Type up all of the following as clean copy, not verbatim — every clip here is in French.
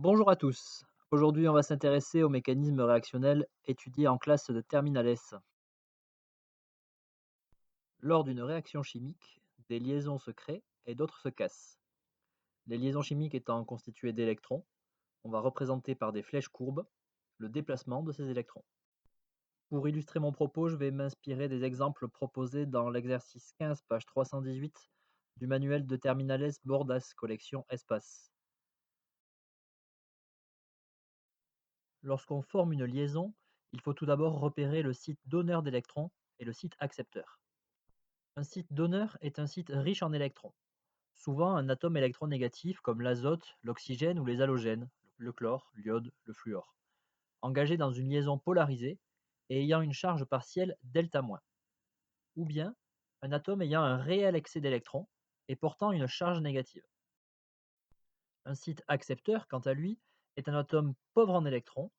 Bonjour à tous. Aujourd'hui, on va s'intéresser aux mécanismes réactionnels étudiés en classe de terminale S. Lors d'une réaction chimique, des liaisons se créent et d'autres se cassent. Les liaisons chimiques étant constituées d'électrons, on va représenter par des flèches courbes le déplacement de ces électrons. Pour illustrer mon propos, je vais m'inspirer des exemples proposés dans l'exercice 15, page 318 du manuel de terminale S Bordas, collection Espace. Lorsqu'on forme une liaison, il faut tout d'abord repérer le site donneur d'électrons et le site accepteur. Un site donneur est un site riche en électrons, souvent un atome électronégatif comme l'azote, l'oxygène ou les halogènes, le chlore, l'iode, le fluor, engagé dans une liaison polarisée et ayant une charge partielle delta-, ou bien un atome ayant un réel excès d'électrons et portant une charge négative. Un site accepteur, quant à lui, est un atome pauvre en électrons,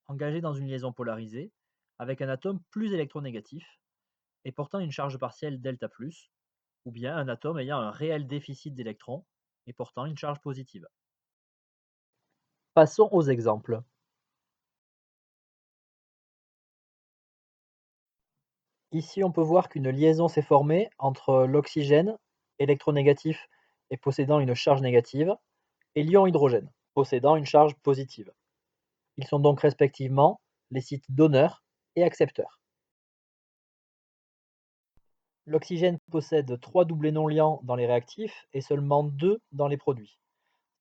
engagé dans une liaison polarisée, avec un atome plus électronégatif et portant une charge partielle delta+, ou bien un atome ayant un réel déficit d'électrons et portant une charge positive. Passons aux exemples. Ici, on peut voir qu'une liaison s'est formée entre l'oxygène, électronégatif et possédant une charge négative, et l'ion hydrogène, possédant une charge positive. Ils sont donc respectivement les sites donneurs et accepteurs. L'oxygène possède 3 doublés non liants dans les réactifs et seulement 2 dans les produits.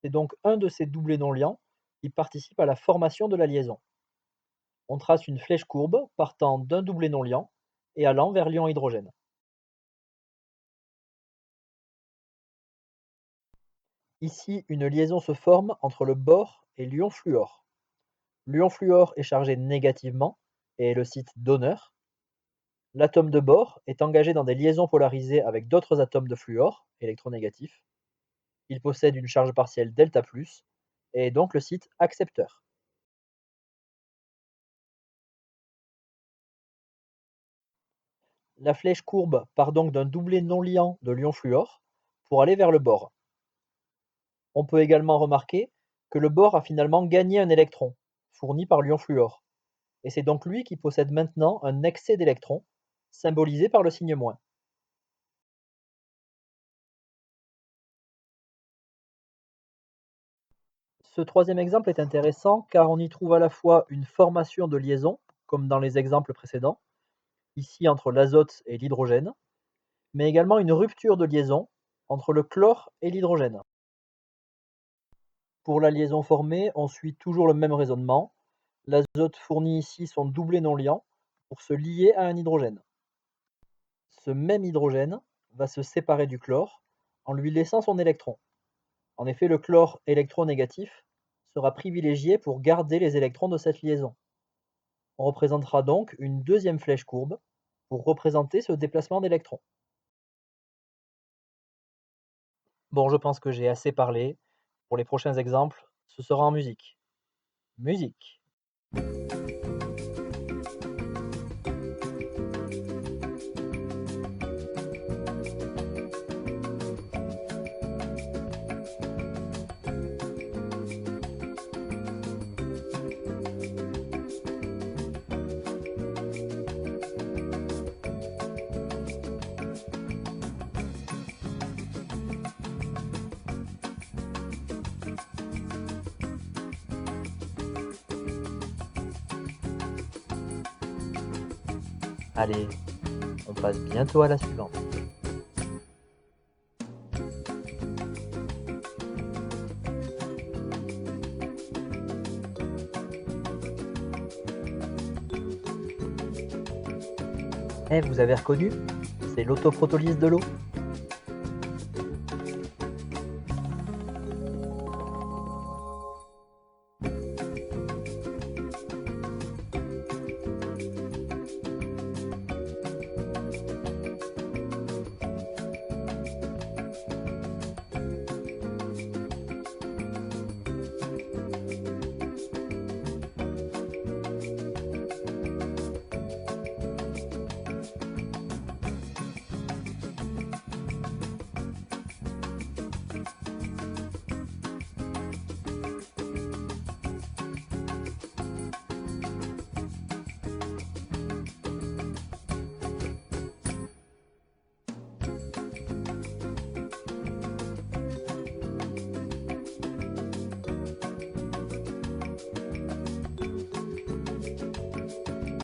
C'est donc un de ces doublés non liants qui participe à la formation de la liaison. On trace une flèche courbe partant d'un doublé non liant et allant vers l'ion hydrogène. Ici, une liaison se forme entre le bore et l'ion fluor. L'ion fluor est chargé négativement et est le site donneur. L'atome de bore est engagé dans des liaisons polarisées avec d'autres atomes de fluor, électronégatifs. Il possède une charge partielle delta+, et est donc le site accepteur. La flèche courbe part donc d'un doublé non liant de l'ion fluor pour aller vers le bore. On peut également remarquer que le bore a finalement gagné un électron, fourni par l'ion fluor, et c'est donc lui qui possède maintenant un excès d'électrons, symbolisé par le signe moins. Ce troisième exemple est intéressant car on y trouve à la fois une formation de liaison, comme dans les exemples précédents, ici entre l'azote et l'hydrogène, mais également une rupture de liaison entre le chlore et l'hydrogène. Pour la liaison formée, on suit toujours le même raisonnement. L'azote fournit ici son doublé non liant pour se lier à un hydrogène. Ce même hydrogène va se séparer du chlore en lui laissant son électron. En effet, le chlore électronégatif sera privilégié pour garder les électrons de cette liaison. On représentera donc une deuxième flèche courbe pour représenter ce déplacement d'électrons. Bon, je pense que j'ai assez parlé. Pour les prochains exemples, ce sera en musique. Musique. Allez, on passe bientôt à la suivante. Eh, vous avez reconnu? C'est l'autoprotolyse de l'eau.